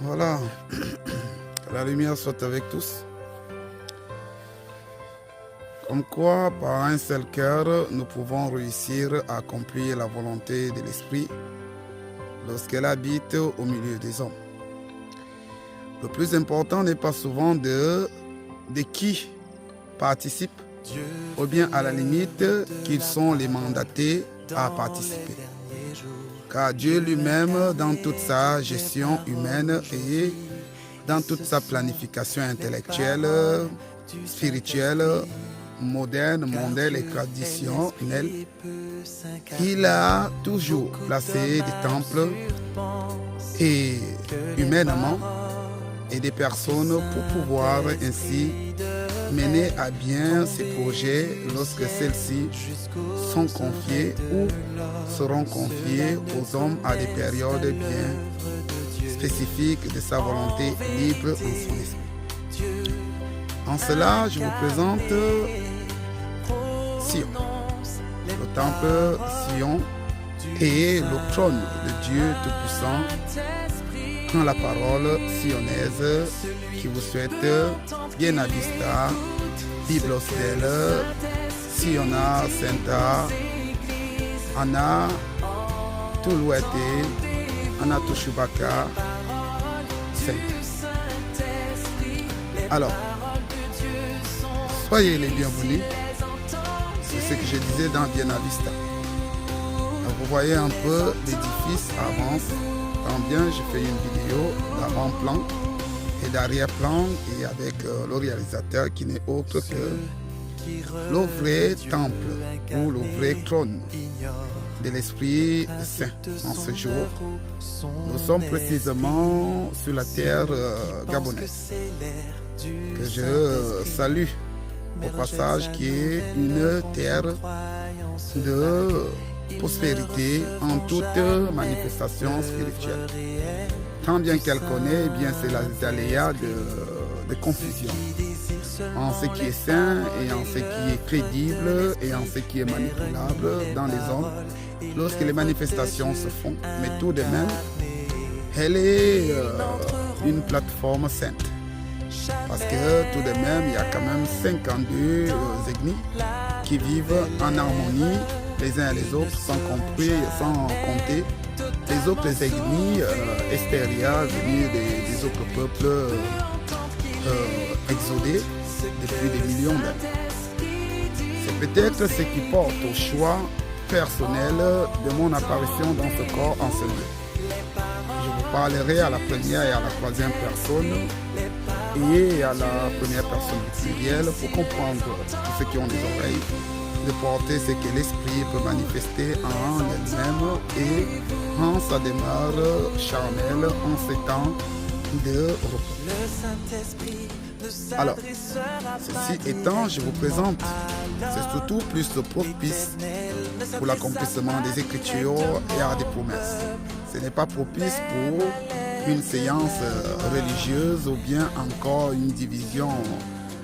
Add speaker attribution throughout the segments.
Speaker 1: Voilà, que la lumière soit avec tous. Comme quoi, par un seul cœur, nous pouvons réussir à accomplir la volonté de l'Esprit lorsqu'elle habite au milieu des hommes. Le plus important n'est pas souvent de qui participe, ou bien à la limite qu'ils sont les mandatés à participer. Car Dieu lui-même, dans toute sa gestion humaine et dans toute sa planification intellectuelle, spirituelle, moderne, mondaine et traditionnelle, il a toujours placé des temples et humainement et des personnes pour pouvoir ainsi mener à bien ces projets lorsque celles-ci sont confiées ou seront confiées aux hommes à des périodes bien spécifiques de sa volonté libre en son esprit. En cela, je vous présente Sion, le temple Sion et le trône de Dieu Tout-Puissant dans la parole sionnaise qui vous souhaite Biena Vista, Biblostel, Siona, Senta, Anna, Tuluete, Anna Tushubaka, Saint. Alors, soyez les bienvenus. C'est ce que je disais dans Biena Vista. Vous voyez un peu l'édifice avance. Tant bien, je fais une vidéo d'avant-plan et d'arrière-plan et avec le réalisateur qui n'est autre que le vrai temple ou le vrai trône de l'Esprit Saint en ce jour. Nous sommes précisément sur la terre gabonaise que je salue au passage, qui est une terre de prospérité en toute manifestation spirituelle. Tant bien qu'elle connaît, eh bien c'est les aléas de confusion en ce qui est saint et en ce qui est crédible et en ce qui est manipulable dans les hommes lorsque les manifestations se font. Mais tout de même, elle est une plateforme sainte. Parce que tout de même, il y a quand même 52 ethnies qui vivent en harmonie les uns et les autres, sans compter les autres ethnies extérieures venues des autres peuples exodés depuis des millions d'années. C'est peut-être ce qui porte au choix personnel de mon apparition dans ce corps enseigné. Je vous parlerai à la première et à la troisième personne et à la première personne plurielle pour comprendre ceux qui ont des oreilles, de porter ce que l'esprit peut manifester en elle-même et en sa demeure charnelle en ces temps de repos. Alors, ceci étant, je vous présente, c'est surtout plus propice pour l'accomplissement des Écritures et à des promesses. Ce n'est pas propice pour une séance religieuse ou bien encore une division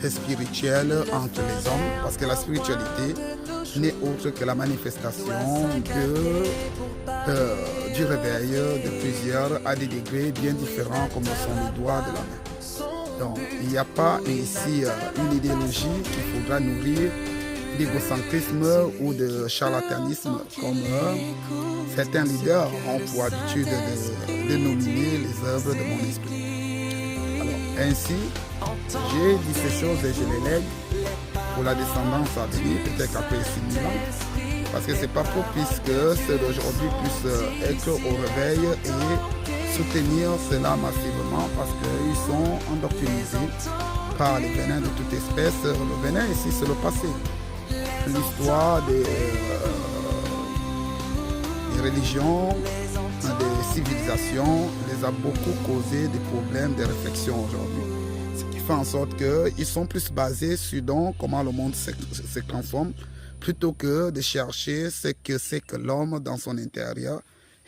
Speaker 1: spirituelle entre les hommes, parce que la spiritualité n'est autre que la manifestation du réveil de plusieurs à des degrés bien différents comme sont les doigts de la main. Donc il n'y a pas ici une idéologie qu'il faudra nourrir d'égocentrisme ou de charlatanisme comme certains leaders ont pour habitude de nominer les œuvres de mon esprit. Alors ainsi, j'ai dit ces choses et je les lègue pour la descendance à venir, peut-être après 6000 ans, parce que c'est pas propice que ceux d'aujourd'hui puissent être au réveil et soutenir cela massivement, parce qu'ils sont endoctrinisés par les venins de toute espèce. Le venin ici, c'est le passé. L'histoire des religions, des civilisations les a beaucoup causé des problèmes de réflexion aujourd'hui. Ce qui fait en sorte qu'ils sont plus basés sur donc comment le monde se transforme plutôt que de chercher ce que c'est que l'homme dans son intérieur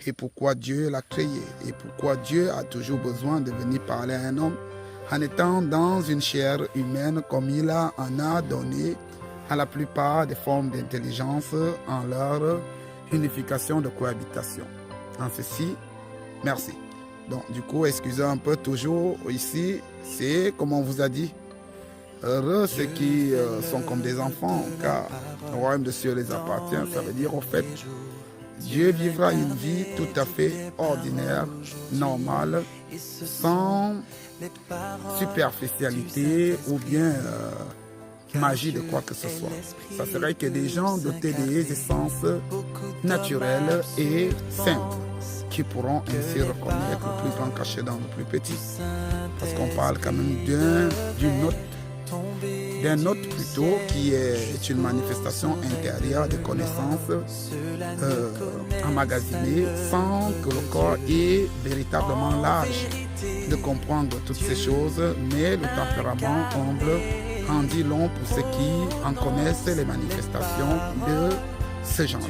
Speaker 1: et pourquoi Dieu l'a créé et pourquoi Dieu a toujours besoin de venir parler à un homme en étant dans une chair humaine comme il en a donné à la plupart des formes d'intelligence en leur unification de cohabitation. En ceci, merci. Donc, du coup, excusez un peu, toujours ici, c'est comme on vous a dit. Heureux ceux qui sont comme des enfants, car le royaume de Dieu les appartient. Ça veut dire, au fait, Dieu vivra une vie tout à fait ordinaire, normale, sans superficialité ou bien magie de quoi que ce soit. Ça serait que des gens dotés des essences naturelles et simples qui pourront ainsi reconnaître le plus grand caché dans le plus petit. Parce qu'on parle quand même d'un autre plutôt qui est une manifestation intérieure de connaissances emmagasinées sans que le corps ait véritablement l'âge de comprendre toutes ces choses, mais le tempérament humble en dit long pour ceux qui en connaissent les manifestations de ce genre.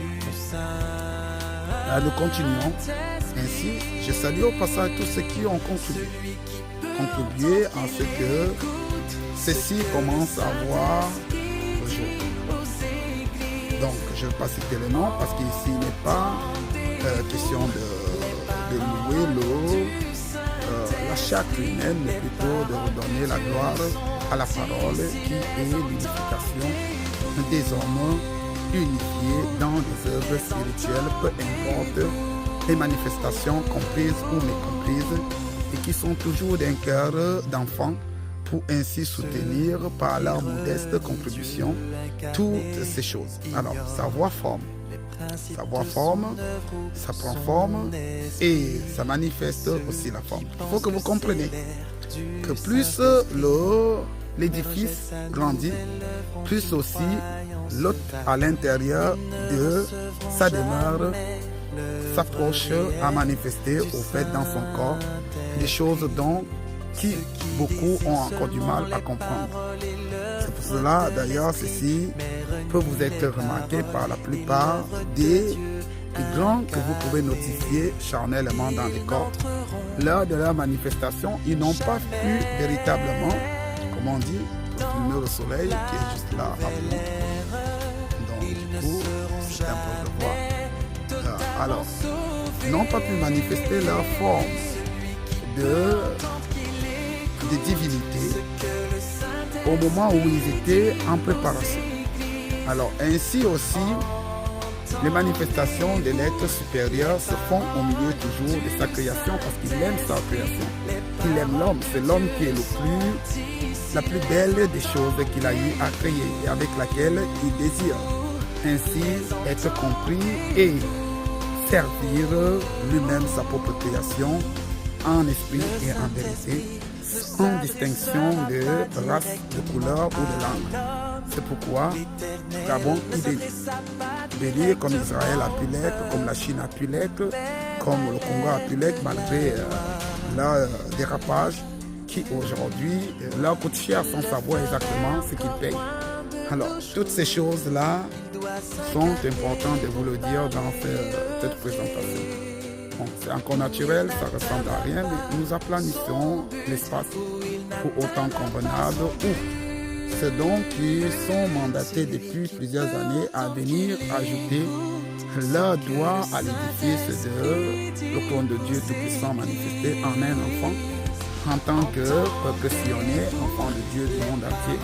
Speaker 1: Nous continuons. Ainsi, je salue au passage tous ceux qui ont contribué à ce que ceci commence à voir le jour. Donc, je ne vais pas citer les noms parce qu'ici, il n'est pas question de louer l'eau, la chair humaine, mais plutôt de redonner la gloire à la parole qui est l'unification des hommes unifiés dans les œuvres spirituelles, peu importe les manifestations comprises ou mécomprises, et qui sont toujours d'un cœur d'enfant pour ainsi soutenir par leur modeste contribution toutes ces choses. Alors, sa voix forme, ça prend forme et ça manifeste aussi la forme. Il faut que vous compreniez que plus l'édifice grandit, plus aussi l'hôte à l'intérieur de sa demeure s'approche à manifester au fait dans son corps des choses dont beaucoup ont encore du mal à comprendre. C'est pour cela d'ailleurs ceci peut vous être remarqué par la plupart des plus grands que vous pouvez notifier charnellement dans les corps. Lors de leur manifestation, ils n'ont pas pu véritablement, comme on dit, filmer le soleil qui est juste là à vous. Donc du coup, c'est un peu de voir. Alors, ils n'ont pas pu manifester leur forme de divinité au moment où ils étaient en préparation. Alors, ainsi aussi, les manifestations de l'être supérieur se font au milieu toujours de sa création parce qu'il aime sa création. Il aime l'homme. C'est l'homme qui est la plus belle des choses qu'il a eu à créer et avec laquelle il désire ainsi être compris et servir lui-même sa propre création en esprit et en vérité, sans distinction de race, de couleur ou de langue. C'est pourquoi Gabon est béni. Béni comme Israël a pu l'être, comme la Chine a pu l'être, comme le Congo a pu l'être, malgré leur dérapage qui aujourd'hui leur coûte cher sans savoir exactement ce qu'ils payent. Alors, toutes ces choses-là sont importantes de vous le dire dans cette présentation. Bon, c'est encore naturel, ça ne ressemble à rien, mais nous aplanissons l'espace pour autant convenable ou ceux donc qui sont mandatés depuis plusieurs années à venir ajouter leur doigt à l'édifice de le trône de Dieu Tout-Puissant manifesté en un enfant, en tant que peuple sillonné, enfant de Dieu du monde entier.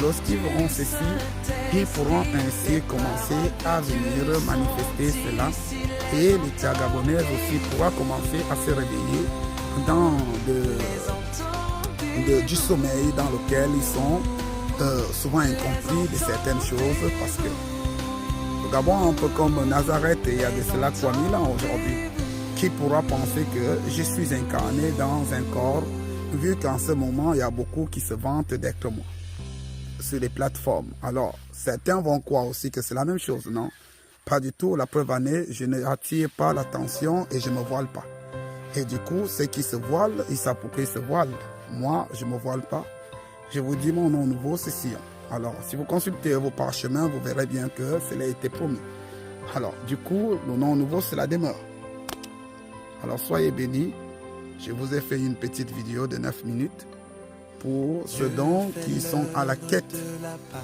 Speaker 1: Lorsqu'ils verront ceci, ils pourront ainsi commencer à venir manifester cela et l'État gabonais aussi pourra commencer à se réveiller dans du sommeil dans lequel ils sont souvent incompris de certaines choses parce que le Gabon, un peu comme Nazareth, il y a de cela 3000 ans aujourd'hui, qui pourra penser que je suis incarné dans un corps, vu qu'en ce moment, il y a beaucoup qui se vantent d'être moi sur les plateformes. Alors, certains vont croire aussi que c'est la même chose, non? Pas du tout. La preuve en est, je n'attire pas l'attention et je ne me voile pas. Et du coup, ceux qui se voilent, ils savent pourquoi ils se voilent. Moi, je ne me voile pas. Je vous dis mon nom nouveau, c'est Sion. Alors, si vous consultez vos parchemins, vous verrez bien que cela a été promis. Alors, du coup, le nom nouveau, c'est la demeure. Alors, soyez bénis. Je vous ai fait une petite vidéo de 9 minutes pour ceux donc qui sont à la quête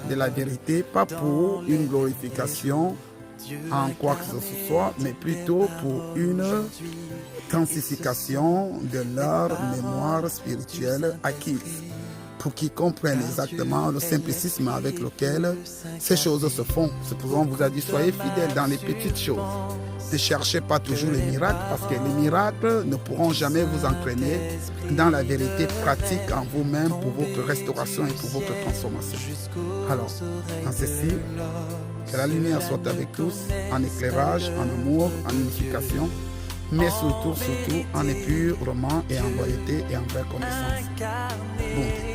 Speaker 1: de la vérité, pas pour une glorification en quoi que ce soit, mais plutôt pour une intensification de leur mémoire spirituelle acquise, pour qu'ils comprennent exactement le simplicisme avec lequel ces choses se font. C'est pourquoi on vous a dit, soyez fidèles dans les petites choses. Ne cherchez pas toujours les miracles, parce que les miracles ne pourront jamais vous entraîner dans la vérité pratique en vous-même pour votre restauration et pour votre transformation. Alors, en ceci, que la lumière soit avec tous, en éclairage, en amour, en unification, mais surtout en épurement et en loyauté et en vraie connaissance. Bon.